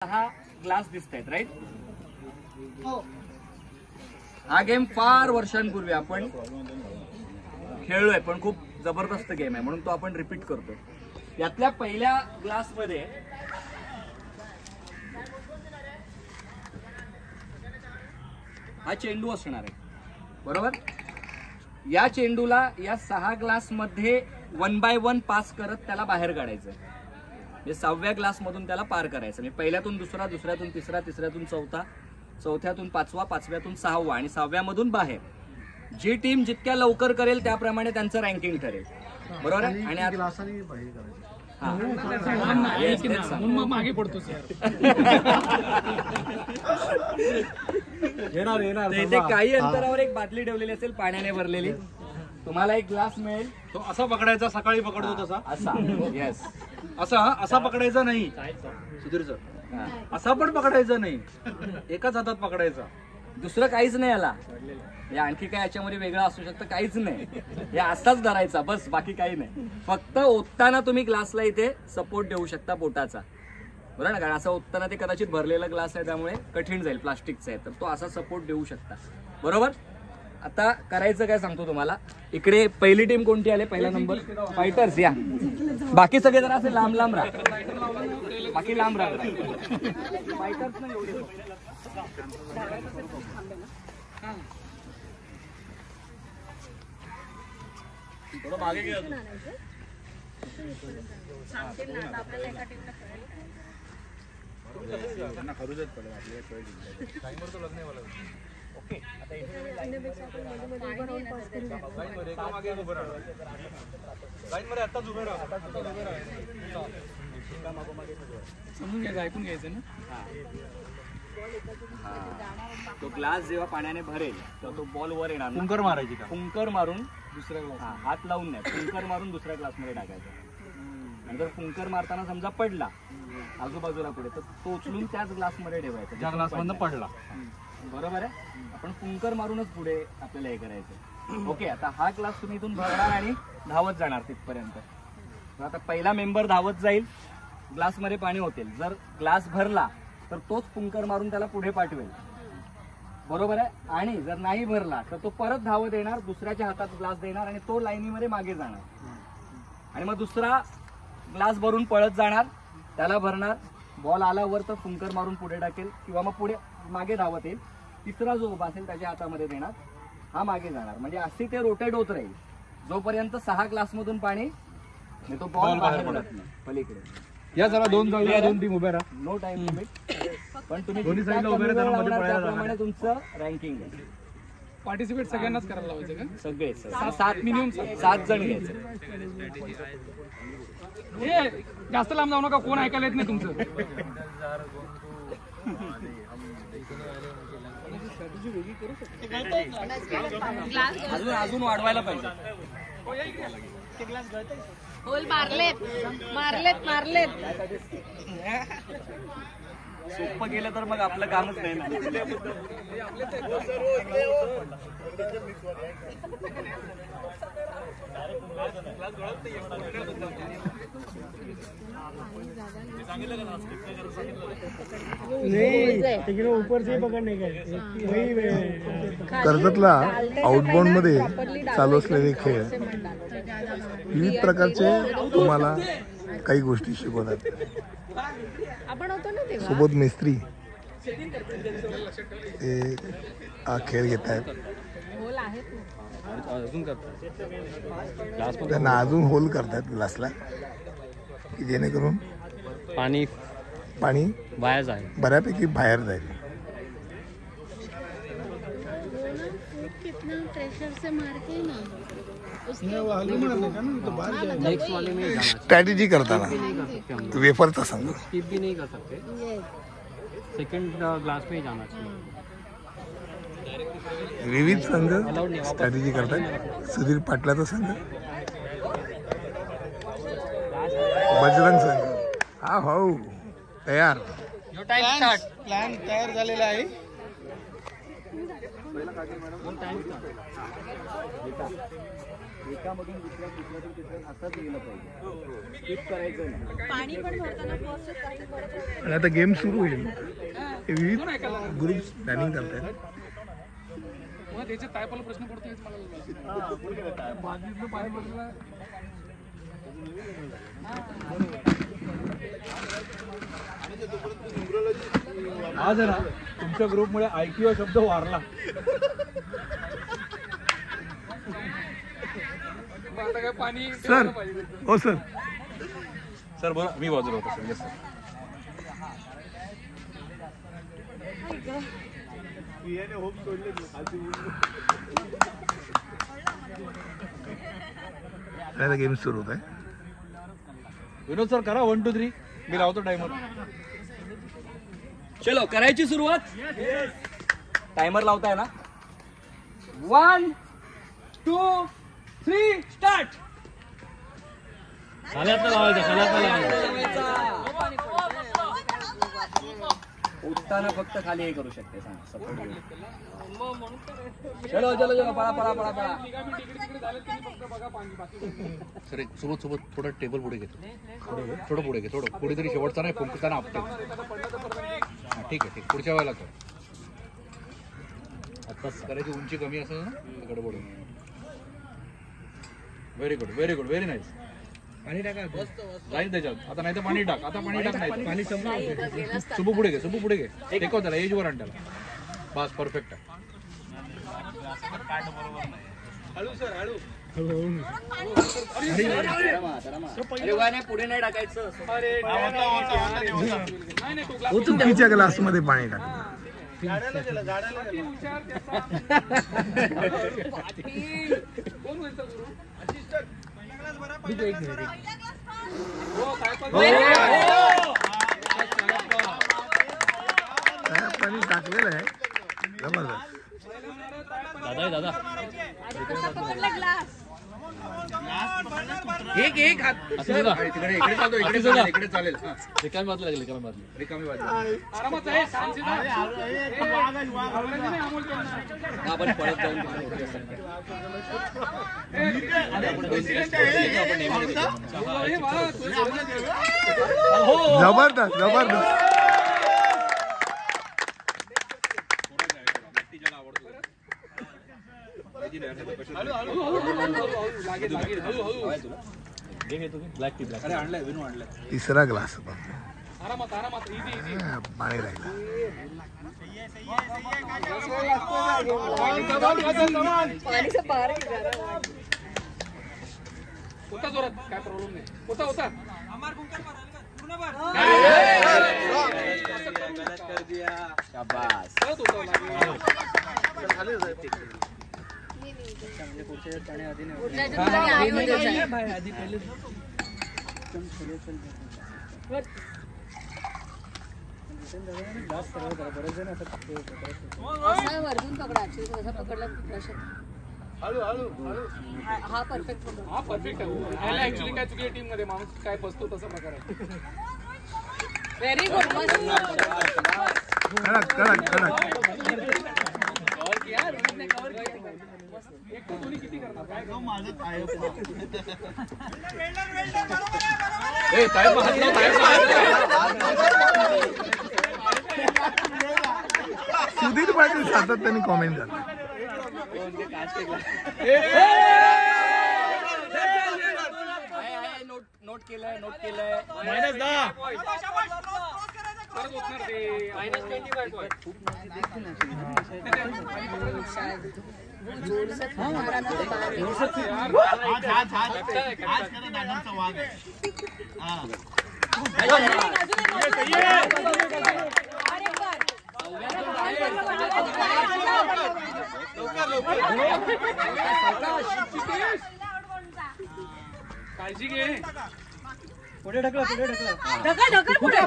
6 glass दिसत आहेत, right? हा गेम फार वर्षांपूर्वी आपण खेळलोय, पण खूप जबरदस्त गेम आहे म्हणून तो आपण रिपीट करतोय. यातल्या पहिल्या ग्लास मध्ये हा चेंडू असणार आहे, बरोबर? या चेंडूला या 6 ग्लास मध्ये 1 बाय 1 पास करत त्याला बाहेर काढायचं. म्हणजे 6व्या ग्लास मधून त्याला पार करायचं. म्हणजे पहिल्यातून दुसरा, दुसऱ्यातून तिसरा, तिसऱ्यातून चौथा, चौथ्यातून पाचवा, पाचव्यातून 6वा आणि 6व्यामधून बाहेर. जी टीम जितक्या लवकर करेल त्याप्रमाणे त्यांचं रँकिंग ठरेल, बरोबर? आणि मागे पडतो इथे काही अंतरावर एक बादली ठेवलेली असेल पाण्याने भरलेली, तुम्हाला एक ग्लास मिळेल. तो असा पकडायचा, सकाळी पकडतो तसा. असा, येस, असा पकडायचा नाही सुधीर सर, असा पण पकडायचा नाही, एकाच हातात पकडायचा. दुसरं काहीच नाही याला. या आणखी काय याच्यामध्ये वेगळं असू शकतं? काहीच नाही. या असाच धरायचा बस, बाकी काही नाही. फक्त ओतताना तुम्ही ग्लासला इथे सपोर्ट देऊ शकता पोटाचा, बरोबर ना? कारण असं ओतताना ते कदाचित भरलेला ग्लास आहे त्यामुळे कठीण जाईल, प्लास्टिकचा आहे, तर तो असा सपोर्ट देऊ शकता, बरोबर? आता करायचं काय सांगतो तुम्हाला. इकडे पहिली टीम कोणती आली? पहिला नंबर फायटर्स. या बाकी सगळे जरा असे लांब लांब राहा, बाकी लांब राहा. फायटर्स नाही एवढे. थोडं मागे घ्या. ओके, आता समजून घ्यायचं, ऐकून घ्यायचं ना. तो ग्लास जेव्हा पाण्याने भरेल तर तो बॉल वर येणार. फुंकर मारायची का? फुंकर मारून दुसऱ्या ग्लास, हात लावून नाही, फुंकर मारून दुसऱ्या ग्लासमध्ये टाकायचा. आणि जर फुंकर मारताना समजा पडला आजूबाजूला पुढे, तर तो उचलून त्याच ग्लासमध्ये ठेवायचा ज्या ग्लास मधनं पडला, बरोबर आहे? आपण फुंकर मारूनच पुढे आपल्याला हे करायचं. ओके, आता हा ग्लास तुम्ही इथून भरणार आणि धावत जाणार तिथपर्यंत. आता पहिला मेंबर धावत जाईल, ग्लासमध्ये पाणी होतील. जर ग्लास भरला तर तोच फुंकर मारून त्याला पुढे पाठवेल, बरोबर आहे? आणि जर नाही भरला तर तो परत धावत येणार, दुसऱ्याच्या हातात ग्लास देणार आणि तो लाईनीमध्ये मागे जाणार. आणि मग दुसरा ग्लास भरून पळत जाणार, त्याला भरणार, बॉल आला वर तर फुंकर मारून पुढे टाकेल किंवा मग पुढे मागे धावत येईल. तिसरा जो उभा असेल त्याच्या हातामध्ये देणार, हा मागे जाणार. म्हणजे असे ते रोटेट होत राहील जोपर्यंत 6 ग्लासमधून पाणी तो बॉल बाहेर पडत नाही पलीकडे. या जरा दोन टीम उभ्या राहा. नो टाइम लिमिट, पण तुम्ही दोन्ही साईडला उभे राहा, मध्ये पळायला त्याप्रमाणे तुमचं रँकिंग आहे. पार्टिसिपेट सगळ्यांनाच करायला लावायचं का? सगळे 7 मिनिमम 7 जण घ्यायचे. हे जास्त लांब जाऊ नका, कोण ऐकायला येत नाही तुमचं. अजून वाढवायला पाहिजे. होल मारलेत मारलेत मारलेत. सोपं गेलं तर मग आपलं कामच नाही ना. कर्जतला आउटबाउंड मध्ये चालू असलेले खेळ विविध प्रकारचे तुम्हाला काही गोष्टी शिकवतात. सोबत मिस्त्री ते हा खेळ घेत आहेत, त्यांना अजून होल करतात ग्लासला की जेणेकरून पाणी बाहेर जाईल, बऱ्यापैकी बाहेर जाईल. स्ट्रॅटेजी करताना वेफरचा संघ स्किप भी नहीं कर सकते, सेकंड ग्लास में ही जाना चाहिए. विविध संघ स्ट्रॅटेजी करतात. सुधीर पाटलाचा संघ, बजरंग संघ. हा हो तयार, प्लॅन तयार झालेला आहे. एकामधून दुसऱ्या दुसऱ्यातून तिसऱ्या असंच गेलं पाहिजे. स्किप करायचं नाही. पाणी पण भरताना फर्स्ट आणि आता गेम सुरू होईल. हे विविध ग्रुप्स प्लॅनिंग करतायत. त्याच्यात काय पण प्रश्न पडतोय आज आहे ना तुमच्या ग्रुपमुळे IQ हा शब्द वारला. सर हो सर सर बोला. मी बाजूला होतो सर. Yes sir. आता गेम सुरू होत आहे. विनोद सर करा 1 2 3. मी लावतो टायमर. चलो करायची सुरुवात. टायमर लावताय ना. 1 2 3 स्टार्ट. उठताना फक्त खाली हे करू शकते. सांग सपोर्ट. चलो चलो चलो पळा पळा पळा पळा. सर एक सोबत थोडं टेबल पुढे घेतो. थोडं पुढे घे. थोडं पुढे तरी शेवटचा नाही फुंकताना आपटे. ठीक आहे. पुढच्या वेळेला कर. आत्ताच करायची उंची कमी असेल ना गडबड. Very good very good very nice. पाणी टाका जाईल त्याच्यात. आता नाही तर पाणी टाक. आता पाणी टाक. नाही पाणी संपलं. सुबू पुढे घे. सुबू पुढे घे. टेकव त्याला एजवर आण त्याला. बस परफेक्ट आहे. अरे वा नाही पुढे नाही टाकायचं. चुकीच्या ग्लासमध्ये पाणी टाकलं. पाणी टाकलेलं आहे. जबरदस्त. दादा एक हात तिकडे इकडे चालतो. इकडे चालेल. इकडे चालेल. रिकामी बाजू लागली. रिकामी बाजू. आपण पळत जाऊन जबरदस्त जबरदस्त. अरे आणलाय विनू आणलाय. तिसरा ग्लास पाणी राहिला. होता जोरात काय प्रॉब्लेम नाही. होता शाबास. वरतून पकडा. असा पकडला हा परफेक्ट. हा परफेक्ट आहे. ऍक्च्युली काय चुकी टीम मध्ये माणूस काय फसतो तसा प्रकार आहे. Very good. कडक कडक कडक. सुधीर पाटील सातत्याने कॉमेंट करतात. नोट केलंय. काळजी घे. पुढे ढकला. ढकल पुढे.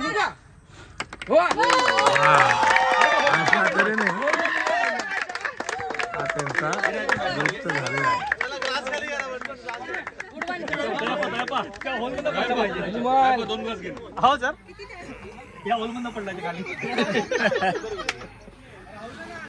अशा तऱ्हेने हा त्यांचा ग्रुपचं झालेला आहे. हो सर या होलमधून पडला खाली.